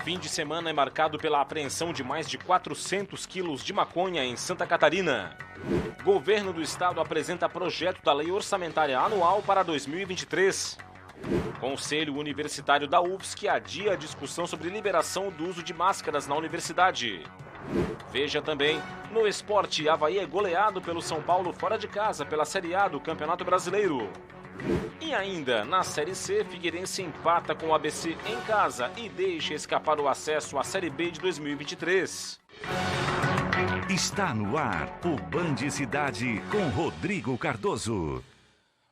fim de semana é marcado pela apreensão de mais de 400 quilos de maconha em Santa Catarina. Governo do Estado apresenta projeto da Lei Orçamentária Anual para 2023. Conselho Universitário da UFSC adia a discussão sobre liberação do uso de máscaras na universidade. Veja também, no esporte, Avaí é goleado pelo São Paulo fora de casa pela Série A do Campeonato Brasileiro. E ainda, na Série C, Figueirense empata com o ABC em casa e deixa escapar o acesso à Série B de 2023. Está no ar o Band Cidade com Rodrigo Cardoso.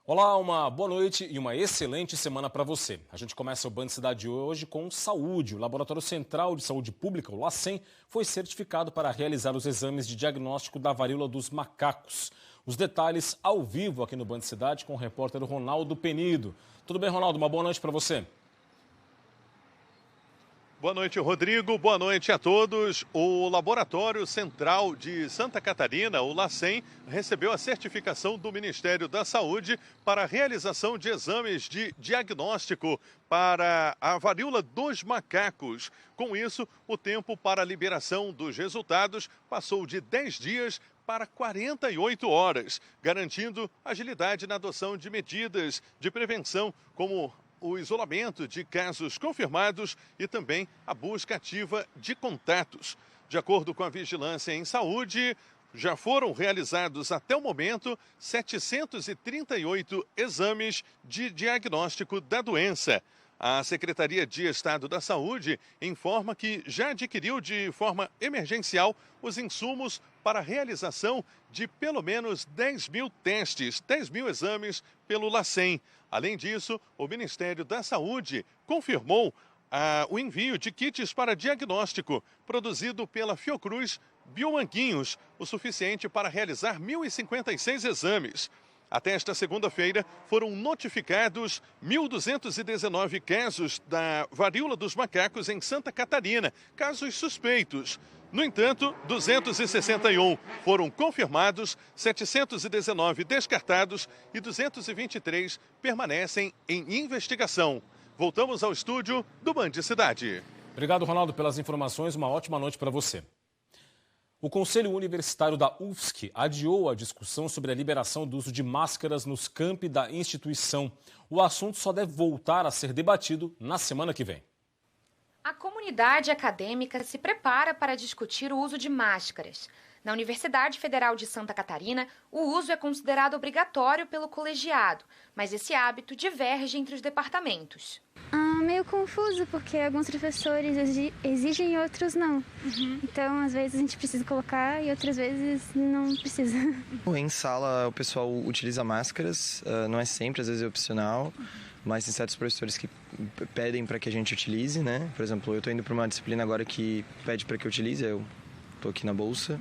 Olá, uma boa noite e uma excelente semana para você. A gente começa o Band Cidade hoje com saúde. O Laboratório Central de Saúde Pública, o LACEN, foi certificado para realizar os exames de diagnóstico da varíola dos macacos. Os detalhes ao vivo aqui no Band Cidade com o repórter Ronaldo Penido. Tudo bem, Ronaldo? Uma boa noite para você. Boa noite, Rodrigo. Boa noite a todos. O Laboratório Central de Santa Catarina, o LACEN, recebeu a certificação do Ministério da Saúde para a realização de exames de diagnóstico para a varíola dos macacos. Com isso, o tempo para a liberação dos resultados passou de 10 dias para 48 horas, garantindo agilidade na adoção de medidas de prevenção, como o isolamento de casos confirmados e também a busca ativa de contatos. De acordo com a Vigilância em Saúde, já foram realizados até o momento 738 exames de diagnóstico da doença. A Secretaria de Estado da Saúde informa que já adquiriu de forma emergencial os insumos para a realização de pelo menos 10 mil testes, 10 mil exames pelo LACEN. Além disso, o Ministério da Saúde confirmou o envio de kits para diagnóstico produzido pela Fiocruz Biomanguinhos, o suficiente para realizar 1.056 exames. Até esta segunda-feira, foram notificados 1.219 casos da varíola dos macacos em Santa Catarina, casos suspeitos. No entanto, 261 foram confirmados, 719 descartados e 223 permanecem em investigação. Voltamos ao estúdio do Band Cidade. Obrigado, Ronaldo, pelas informações. Uma ótima noite para você. O Conselho Universitário da UFSC adiou a discussão sobre a liberação do uso de máscaras nos campi da instituição. O assunto só deve voltar a ser debatido na semana que vem. A comunidade acadêmica se prepara para discutir o uso de máscaras. Na Universidade Federal de Santa Catarina, o uso é considerado obrigatório pelo colegiado, mas esse hábito diverge entre os departamentos. Meio confuso, porque alguns professores exigem e outros não. Então, às vezes a gente precisa colocar e outras vezes não precisa. Em sala, o pessoal utiliza máscaras, não é sempre, às vezes é opcional, mas tem certos professores que pedem para que a gente utilize, né? Por exemplo, eu estou indo para uma disciplina agora que pede para que eu utilize, eu estou aqui na bolsa.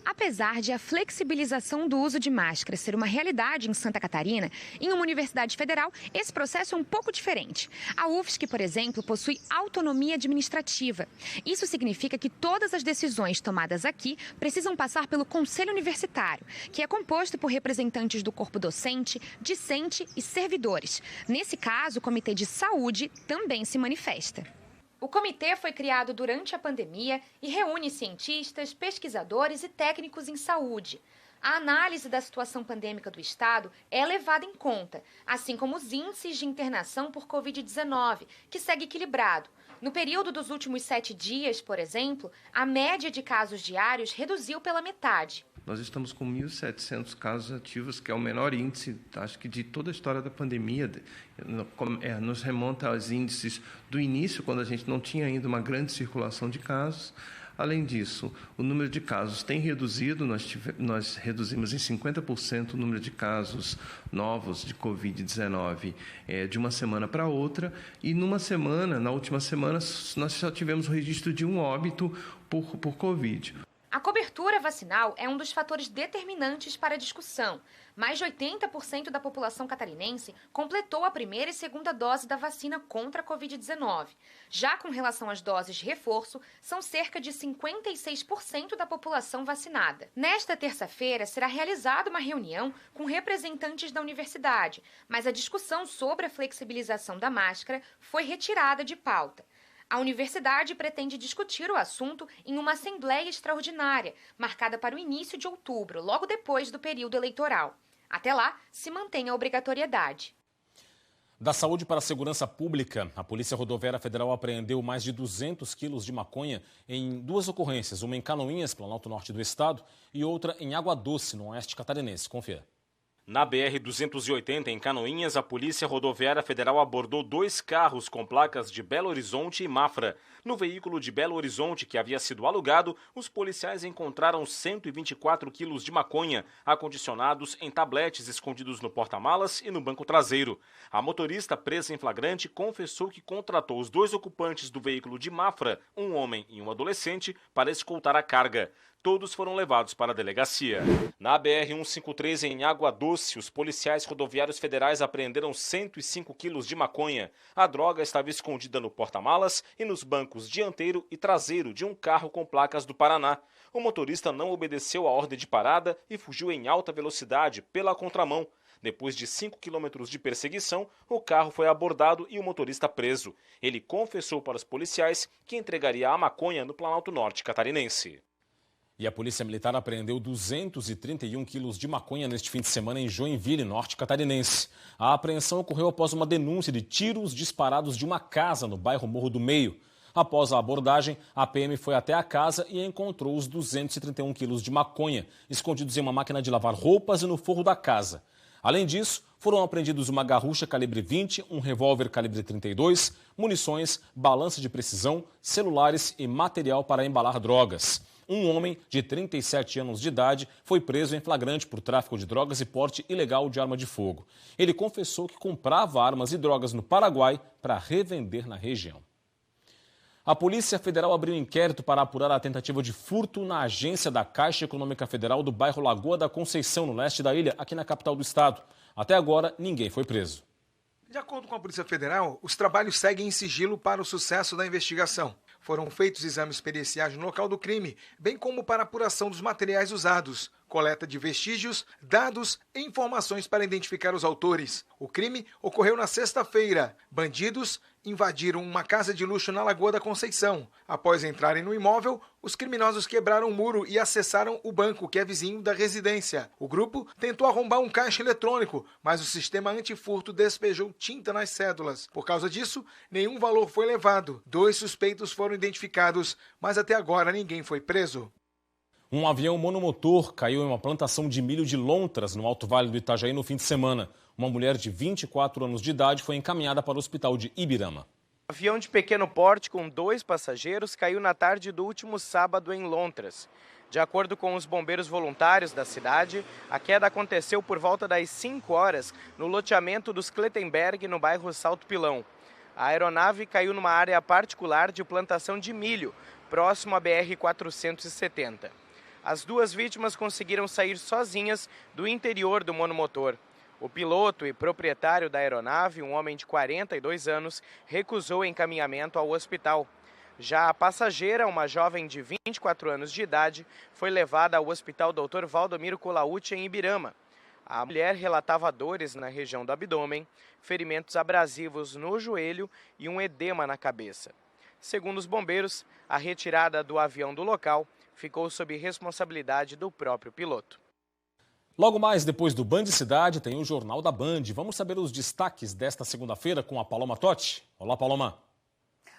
Apesar de a flexibilização do uso de máscara ser uma realidade em Santa Catarina, em uma universidade federal, esse processo é um pouco diferente. A UFSC, por exemplo, possui autonomia administrativa. Isso significa que todas as decisões tomadas aqui precisam passar pelo Conselho Universitário, que é composto por representantes do corpo docente, discente e servidores. Nesse caso, o Comitê de Saúde também se manifesta. O comitê foi criado durante a pandemia e reúne cientistas, pesquisadores e técnicos em saúde. A análise da situação pandêmica do estado é levada em conta, assim como os índices de internação por Covid-19, que segue equilibrado. No período dos últimos 7 dias, por exemplo, a média de casos diários reduziu pela metade. Nós estamos com 1.700 casos ativos, que é o menor índice, acho que de toda a história da pandemia. Nos remonta aos índices do início, quando a gente não tinha ainda uma grande circulação de casos. Além disso, o número de casos tem reduzido, nós reduzimos em 50% o número de casos novos de Covid-19 de uma semana para outra, e na última semana, nós só tivemos o registro de um óbito por Covid. A cobertura vacinal é um dos fatores determinantes para a discussão. Mais de 80% da população catarinense completou a primeira e segunda dose da vacina contra a Covid-19. Já com relação às doses de reforço, são cerca de 56% da população vacinada. Nesta terça-feira, será realizada uma reunião com representantes da universidade, mas a discussão sobre a flexibilização da máscara foi retirada de pauta. A universidade pretende discutir o assunto em uma assembleia extraordinária, marcada para o início de outubro, logo depois do período eleitoral. Até lá, se mantém a obrigatoriedade. Da saúde para a segurança pública, a Polícia Rodoviária Federal apreendeu mais de 200 quilos de maconha em 2 ocorrências, uma em Canoinhas, Planalto Norte do estado, e outra em Água Doce, no oeste catarinense. Confira. Na BR-280, em Canoinhas, a Polícia Rodoviária Federal abordou 2 carros com placas de Belo Horizonte e Mafra. No veículo de Belo Horizonte, que havia sido alugado, os policiais encontraram 124 quilos de maconha, acondicionados em tabletes escondidos no porta-malas e no banco traseiro. A motorista, presa em flagrante, confessou que contratou os 2 ocupantes do veículo de Mafra, um homem e um adolescente, para escoltar a carga. Todos foram levados para a delegacia. Na BR-153, em Água Doce, os policiais rodoviários federais apreenderam 105 quilos de maconha. A droga estava escondida no porta-malas e nos bancos dianteiro e traseiro de um carro com placas do Paraná. O motorista não obedeceu a ordem de parada e fugiu em alta velocidade pela contramão. Depois de 5 quilômetros de perseguição, o carro foi abordado e o motorista preso. Ele confessou para os policiais que entregaria a maconha no Planalto Norte catarinense. E a Polícia Militar apreendeu 231 quilos de maconha neste fim de semana em Joinville, norte catarinense. A apreensão ocorreu após uma denúncia de tiros disparados de uma casa no bairro Morro do Meio. Após a abordagem, a PM foi até a casa e encontrou os 231 quilos de maconha, escondidos em uma máquina de lavar roupas e no forro da casa. Além disso, foram apreendidos uma garrucha calibre 20, um revólver calibre 32, munições, balança de precisão, celulares e material para embalar drogas. Um homem de 37 anos de idade foi preso em flagrante por tráfico de drogas e porte ilegal de arma de fogo. Ele confessou que comprava armas e drogas no Paraguai para revender na região. A Polícia Federal abriu inquérito para apurar a tentativa de furto na agência da Caixa Econômica Federal do bairro Lagoa da Conceição, no leste da ilha, aqui na capital do estado. Até agora, ninguém foi preso. De acordo com a Polícia Federal, os trabalhos seguem em sigilo para o sucesso da investigação. Foram feitos exames periciais no local do crime, bem como para apuração dos materiais usados, coleta de vestígios, dados e informações para identificar os autores. O crime ocorreu na sexta-feira. Bandidos invadiram uma casa de luxo na Lagoa da Conceição. Após entrarem no imóvel, os criminosos quebraram o muro e acessaram o banco, que é vizinho da residência. O grupo tentou arrombar um caixa eletrônico, mas o sistema antifurto despejou tinta nas cédulas. Por causa disso, nenhum valor foi levado. 2 suspeitos foram identificados, mas até agora ninguém foi preso. Um avião monomotor caiu em uma plantação de milho de lontras no Alto Vale do Itajaí no fim de semana. Uma mulher de 24 anos de idade foi encaminhada para o hospital de Ibirama. Um avião de pequeno porte com 2 passageiros caiu na tarde do último sábado em Lontras. De acordo com os bombeiros voluntários da cidade, a queda aconteceu por volta das 5 horas no loteamento dos Clettenberg, no bairro Salto Pilão. A aeronave caiu numa área particular de plantação de milho, próximo à BR-470. As 2 vítimas conseguiram sair sozinhas do interior do monomotor. O piloto e proprietário da aeronave, um homem de 42 anos, recusou encaminhamento ao hospital. Já a passageira, uma jovem de 24 anos de idade, foi levada ao Hospital Dr. Valdomiro Colautti, em Ibirama. A mulher relatava dores na região do abdômen, ferimentos abrasivos no joelho e um edema na cabeça. Segundo os bombeiros, a retirada do avião do local ficou sob responsabilidade do próprio piloto. Logo mais, depois do Band Cidade, tem o Jornal da Band. Vamos saber os destaques desta segunda-feira com a Paloma Totti. Olá, Paloma.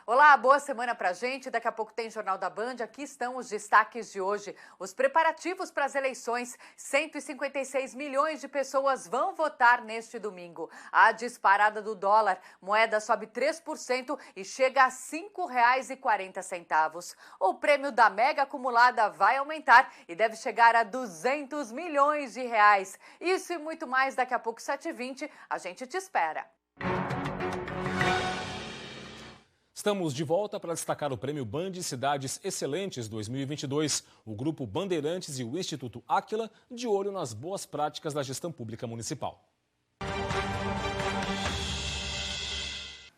Olá, boa semana pra gente. Daqui a pouco tem Jornal da Band. Aqui estão os destaques de hoje. Os preparativos para as eleições. 156 milhões de pessoas vão votar neste domingo. A disparada do dólar. Moeda sobe 3% e chega a R$ 5,40. O prêmio da Mega Acumulada vai aumentar e deve chegar a 200 milhões de reais. Isso e muito mais daqui a pouco, 7h20. A gente te espera. Estamos de volta para destacar o Prêmio Band Cidades Excelentes 2022. O Grupo Bandeirantes e o Instituto Áquila de olho nas boas práticas da gestão pública municipal.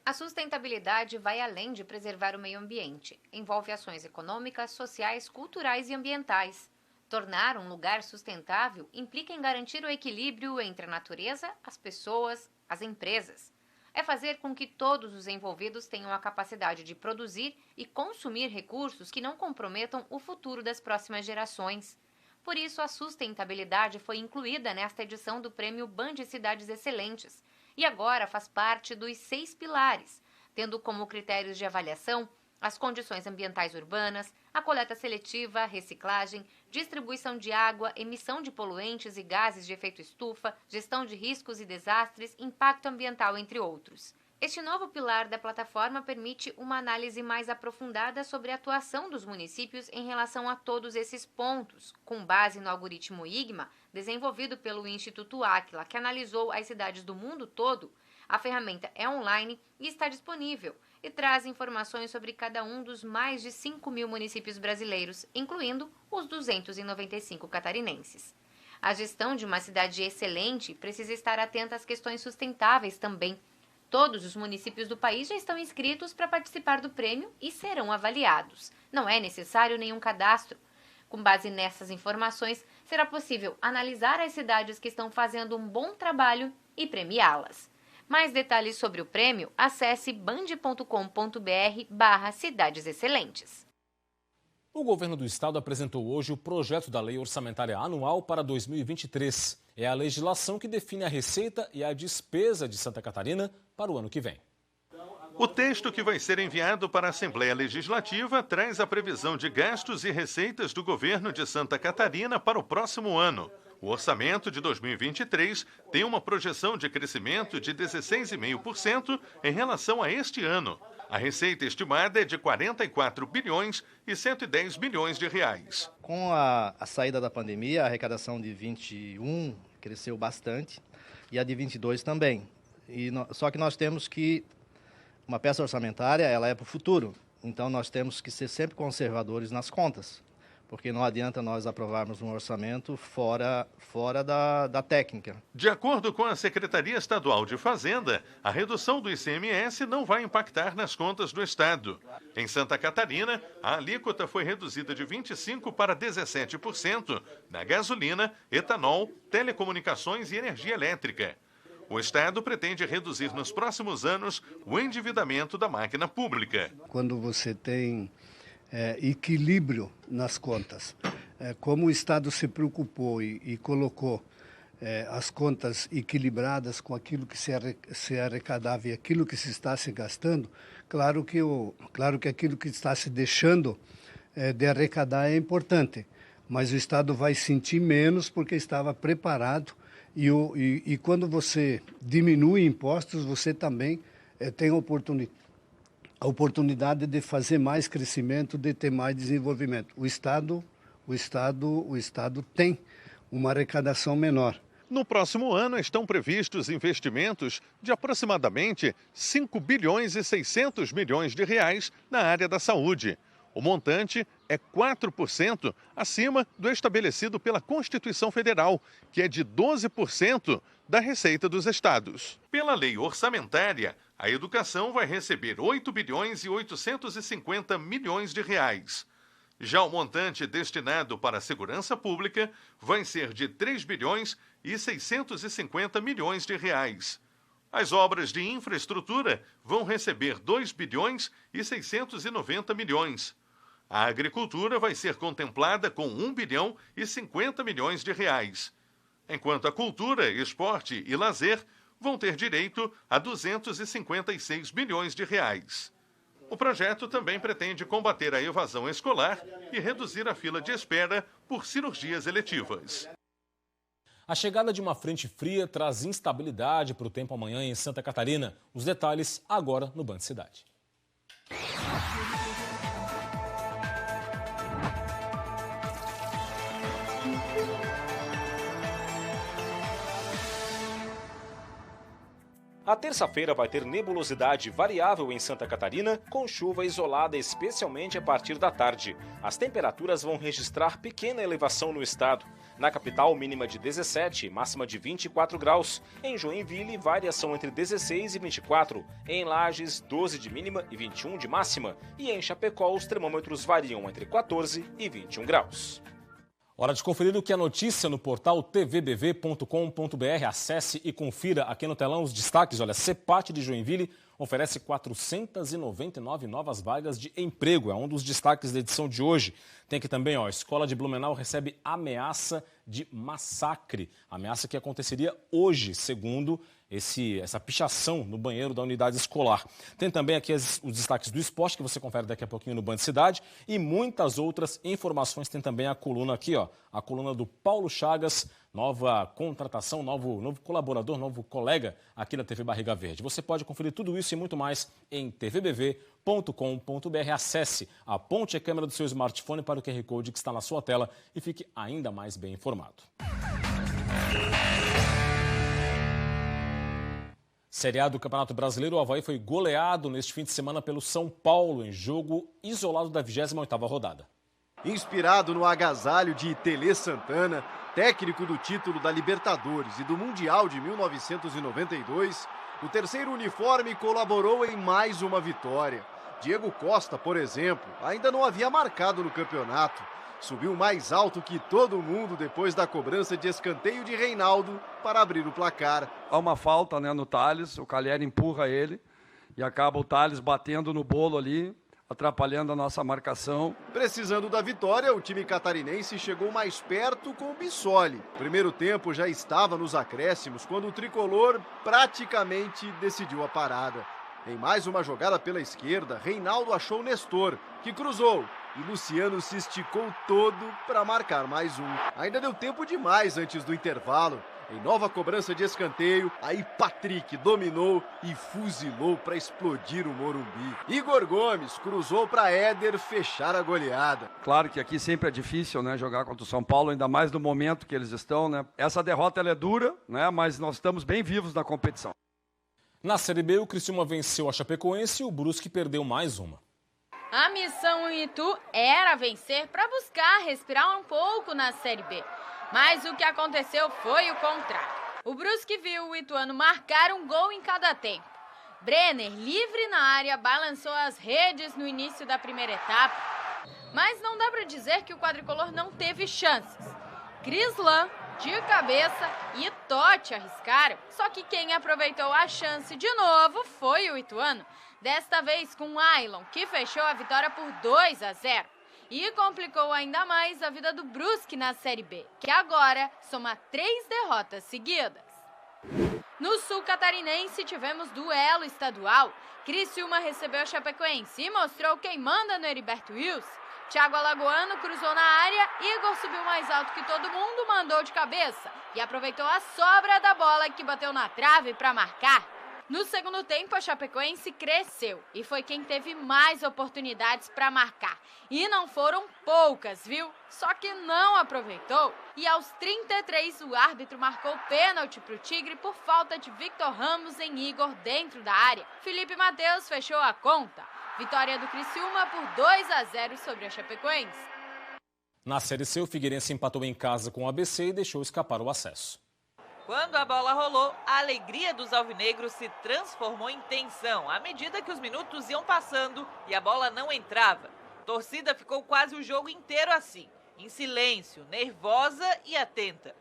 A sustentabilidade vai além de preservar o meio ambiente. Envolve ações econômicas, sociais, culturais e ambientais. Tornar um lugar sustentável implica em garantir o equilíbrio entre a natureza, as pessoas, as empresas. é fazer com que todos os envolvidos tenham a capacidade de produzir e consumir recursos que não comprometam o futuro das próximas gerações. Por isso, a sustentabilidade foi incluída nesta edição do Prêmio Band Cidades Excelentes e agora faz parte dos 6 pilares, tendo como critérios de avaliação as condições ambientais urbanas, a coleta seletiva, reciclagem, distribuição de água, emissão de poluentes e gases de efeito estufa, gestão de riscos e desastres, impacto ambiental, entre outros. Este novo pilar da plataforma permite uma análise mais aprofundada sobre a atuação dos municípios em relação a todos esses pontos, com base no algoritmo IGMA, desenvolvido pelo Instituto Áquila, que analisou as cidades do mundo todo. A ferramenta é online e está disponível e traz informações sobre cada um dos mais de 5.000 municípios brasileiros, incluindo os 295 catarinenses. A gestão de uma cidade excelente precisa estar atenta às questões sustentáveis também. Todos os municípios do país já estão inscritos para participar do prêmio e serão avaliados. Não é necessário nenhum cadastro. Com base nessas informações, será possível analisar as cidades que estão fazendo um bom trabalho e premiá-las. Mais detalhes sobre o prêmio, acesse band.com.br/Cidades Excelentes. O governo do estado apresentou hoje o projeto da Lei Orçamentária Anual para 2023. É a legislação que define a receita e a despesa de Santa Catarina para o ano que vem. O texto que vai ser enviado para a Assembleia Legislativa traz a previsão de gastos e receitas do governo de Santa Catarina para o próximo ano. O orçamento de 2023 tem uma projeção de crescimento de 16,5% em relação a este ano. A receita estimada é de 44 bilhões e 110 milhões de reais. Com a saída da pandemia, a arrecadação de 21 cresceu bastante e a de 22 também. Só que nós temos que, uma peça orçamentária, ela é para o futuro. Então nós temos que ser sempre conservadores nas contas. Porque não adianta nós aprovarmos um orçamento fora da técnica. De acordo com a Secretaria Estadual de Fazenda, a redução do ICMS não vai impactar nas contas do Estado. Em Santa Catarina, a alíquota foi reduzida de 25% para 17% na gasolina, etanol, telecomunicações e energia elétrica. O Estado pretende reduzir nos próximos anos o endividamento da máquina pública. Quando você tem equilíbrio nas contas. Como o Estado se preocupou e colocou as contas equilibradas com aquilo que se arrecadava e aquilo que se está se gastando, claro que aquilo que está se deixando de arrecadar é importante, mas o Estado vai sentir menos porque estava preparado e quando você diminui impostos, você também tem a oportunidade de fazer mais crescimento, de ter mais desenvolvimento. O Estado tem uma arrecadação menor. No próximo ano estão previstos investimentos de aproximadamente 5 bilhões e 600 milhões de reais na área da saúde. O montante é 4% acima do estabelecido pela Constituição Federal, que é de 12% da receita dos estados. Pela lei orçamentária, a educação vai receber 8 bilhões e 850 milhões de reais. Já o montante destinado para a segurança pública vai ser de 3 bilhões e 650 milhões de reais. As obras de infraestrutura vão receber 2 bilhões e 690 milhões. A agricultura vai ser contemplada com 1 bilhão e 50 milhões de reais. Enquanto a cultura, esporte e lazer vão ter direito a 256 milhões de reais. O projeto também pretende combater a evasão escolar e reduzir a fila de espera por cirurgias eletivas. A chegada de uma frente fria traz instabilidade para o tempo amanhã em Santa Catarina. Os detalhes agora no Band Cidade. A terça-feira vai ter nebulosidade variável em Santa Catarina, com chuva isolada especialmente a partir da tarde. As temperaturas vão registrar pequena elevação no estado. Na capital, mínima de 17, máxima de 24 graus. Em Joinville, variação entre 16 e 24. Em Lages, 12 de mínima e 21 de máxima. E em Chapecó, os termômetros variam entre 14 e 21 graus. Hora de conferir o que é notícia no portal tvbv.com.br. Acesse e confira aqui no telão os destaques. Olha, CEPAT de Joinville oferece 499 novas vagas de emprego. É um dos destaques da edição de hoje. Tem aqui também, ó, a Escola de Blumenau recebe ameaça de massacre. Ameaça que aconteceria hoje, segundo essa pichação no banheiro da unidade escolar. Tem também aqui os destaques do esporte, que você confere daqui a pouquinho no Band Cidade, e muitas outras informações. Tem também a coluna aqui, ó, a coluna do Paulo Chagas, nova contratação, novo colaborador, novo colega aqui da TV Barriga Verde. Você pode conferir tudo isso e muito mais em tvbv.com.br. Acesse, aponte a câmera do seu smartphone para o QR Code que está na sua tela e fique ainda mais bem informado. Série A do Campeonato Brasileiro, o Avaí foi goleado neste fim de semana pelo São Paulo em jogo isolado da 28ª rodada. Inspirado no agasalho de Tele Santana, técnico do título da Libertadores e do Mundial de 1992, o terceiro uniforme colaborou em mais uma vitória. Diego Costa, por exemplo, ainda não havia marcado no campeonato. Subiu mais alto que todo mundo depois da cobrança de escanteio de Reinaldo para abrir o placar. Há uma falta, né, no Thales, o Calheri empurra ele e acaba o Thales batendo no bolo ali, atrapalhando a nossa marcação. Precisando da vitória, o time catarinense chegou mais perto com o Bissoli. O primeiro tempo já estava nos acréscimos quando o tricolor praticamente decidiu a parada. Em mais uma jogada pela esquerda, Reinaldo achou Nestor, que cruzou. E Luciano se esticou todo para marcar mais um. Ainda deu tempo demais antes do intervalo. Em nova cobrança de escanteio, aí Patrick dominou e fuzilou para explodir o Morumbi. Igor Gomes cruzou para Éder fechar a goleada. Claro que aqui sempre é difícil, né, jogar contra o São Paulo, ainda mais no momento que eles estão, né? Essa derrota ela é dura, né, mas nós estamos bem vivos na competição. Na Série B, o Criciúma venceu a Chapecoense e o Brusque perdeu mais uma. A missão em Itu era vencer para buscar respirar um pouco na Série B. Mas o que aconteceu foi o contrário. O Brusque viu o ituano marcar um gol em cada tempo. Brenner, livre na área, balançou as redes no início da primeira etapa. Mas não dá para dizer que o quadricolor não teve chances. Crislan, de cabeça, e Totti arriscaram. Só que quem aproveitou a chance de novo foi o ituano. Desta vez com Ailon, que fechou a vitória por 2-0. E complicou ainda mais a vida do Brusque na Série B, que agora soma 3 derrotas seguidas. No sul catarinense tivemos duelo estadual. Criciúma recebeu a Chapecoense e mostrou quem manda no Heriberto Wilson. Thiago Alagoano cruzou na área, Igor subiu mais alto que todo mundo, mandou de cabeça e aproveitou a sobra da bola que bateu na trave para marcar. No segundo tempo, a Chapecoense cresceu e foi quem teve mais oportunidades para marcar. E não foram poucas, viu? Só que não aproveitou. E aos 33, o árbitro marcou pênalti para o Tigre por falta de Victor Ramos em Igor dentro da área. Felipe Matheus fechou a conta. Vitória do Criciúma por 2-0 sobre a Chapecoense. Na Série C, o Figueirense empatou em casa com o ABC e deixou escapar o acesso. Quando a bola rolou, a alegria dos alvinegros se transformou em tensão à medida que os minutos iam passando e a bola não entrava. A torcida ficou quase o jogo inteiro assim, em silêncio, nervosa e atenta.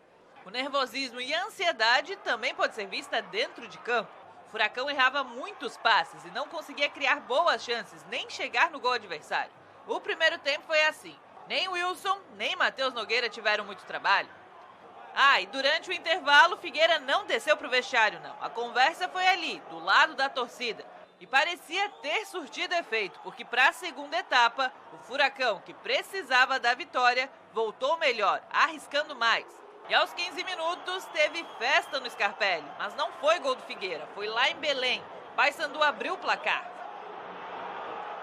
O nervosismo e a ansiedade também pode ser vista dentro de campo. O Furacão errava muitos passes e não conseguia criar boas chances, nem chegar no gol adversário. O primeiro tempo foi assim. Nem Wilson, nem Matheus Nogueira tiveram muito trabalho. E durante o intervalo, Figueira não desceu para o vestiário, não. A conversa foi ali, do lado da torcida. E parecia ter surtido efeito, porque para a segunda etapa, o Furacão, que precisava da vitória, voltou melhor, arriscando mais. E aos 15 minutos, teve festa no Scarpelli, mas não foi gol do Figueira, foi lá em Belém. Paysandu abriu o placar.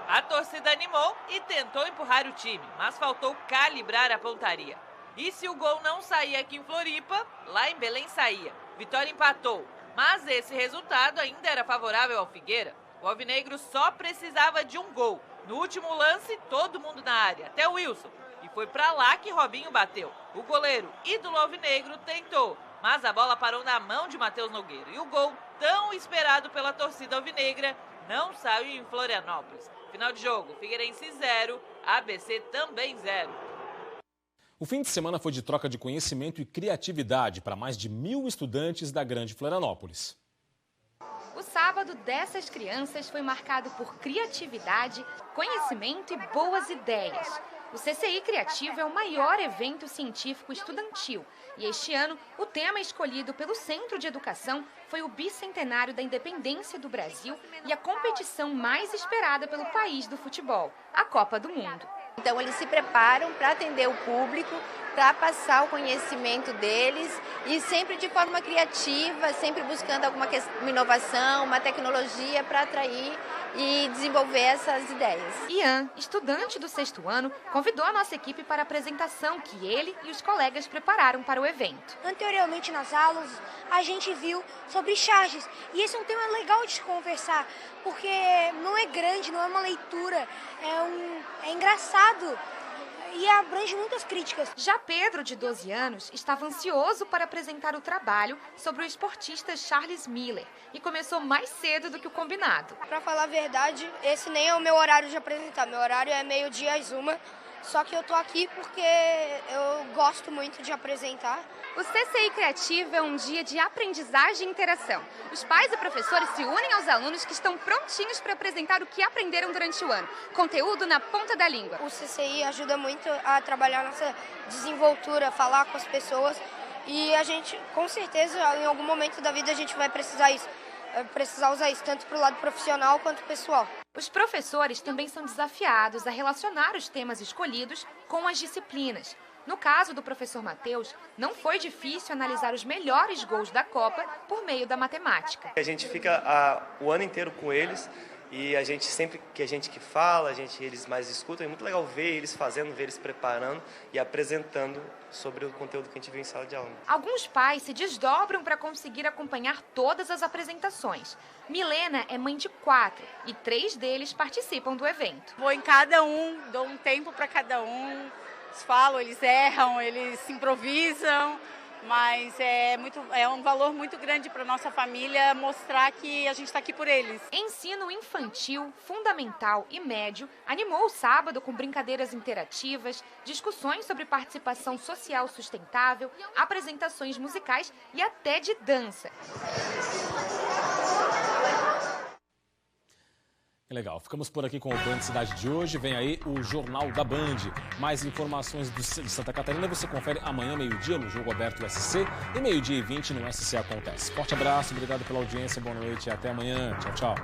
A torcida animou e tentou empurrar o time, mas faltou calibrar a pontaria. E se o gol não saía aqui em Floripa, lá em Belém saía. Vitória empatou, mas esse resultado ainda era favorável ao Figueira. O alvinegro só precisava de um gol. No último lance, todo mundo na área, até o Wilson. E foi pra lá que Robinho bateu. O goleiro ídolo alvinegro tentou, mas a bola parou na mão de Matheus Nogueira. E o gol, tão esperado pela torcida alvinegra, não saiu em Florianópolis. Final de jogo, Figueirense 0, ABC também 0. O fim de semana foi de troca de conhecimento e criatividade para mais de 1.000 estudantes da Grande Florianópolis. O sábado dessas crianças foi marcado por criatividade, conhecimento e boas ideias. O CCI Criativo é o maior evento científico estudantil e este ano o tema escolhido pelo Centro de Educação foi o bicentenário da independência do Brasil e a competição mais esperada pelo país do futebol, a Copa do Mundo. Então eles se preparam para atender o público, para passar o conhecimento deles e sempre de forma criativa, sempre buscando alguma inovação, uma tecnologia para atrair e desenvolver essas ideias. Ian, estudante do 6º ano, convidou a nossa equipe para a apresentação que ele e os colegas prepararam para o evento. Anteriormente nas aulas a gente viu sobre charges e esse é um tema legal de se conversar, porque não é grande, não é uma leitura, é engraçado e abrange muitas críticas. Já Pedro, de 12 anos, estava ansioso para apresentar o trabalho sobre o esportista Charles Miller e começou mais cedo do que o combinado. Para falar a verdade, esse nem é o meu horário de apresentar, meu horário é 12h às 1h, só que eu tô aqui porque eu gosto muito de apresentar. O CCI Criativo é um dia de aprendizagem e interação. Os pais e professores se unem aos alunos que estão prontinhos para apresentar o que aprenderam durante o ano. Conteúdo na ponta da língua. O CCI ajuda muito a trabalhar nossa desenvoltura, falar com as pessoas e a gente, com certeza, em algum momento da vida a gente vai precisar usar isso, tanto para o lado profissional quanto pessoal. Os professores também são desafiados a relacionar os temas escolhidos com as disciplinas. No caso do professor Matheus, não foi difícil analisar os melhores gols da Copa por meio da matemática. A gente fica o ano inteiro com eles e a gente sempre que a gente que fala, eles mais escutam. É muito legal ver eles fazendo, ver eles preparando e apresentando sobre o conteúdo que a gente viu em sala de aula. Alguns pais se desdobram para conseguir acompanhar todas as apresentações. Milena é mãe de 4 e 3 deles participam do evento. Vou em cada um, dou um tempo para cada um. Eles falam, eles erram, eles se improvisam, mas é um valor muito grande para a nossa família mostrar que a gente está aqui por eles. Ensino infantil, fundamental e médio animou o sábado com brincadeiras interativas, discussões sobre participação social sustentável, apresentações musicais e até de dança. Legal, ficamos por aqui com o Band Cidade de hoje. Vem aí o Jornal da Band. Mais informações de Santa Catarina você confere amanhã, meio-dia, no Jogo Aberto do SC e meio-dia e 20 no SC Acontece. Forte abraço, obrigado pela audiência, boa noite e até amanhã. Tchau, tchau.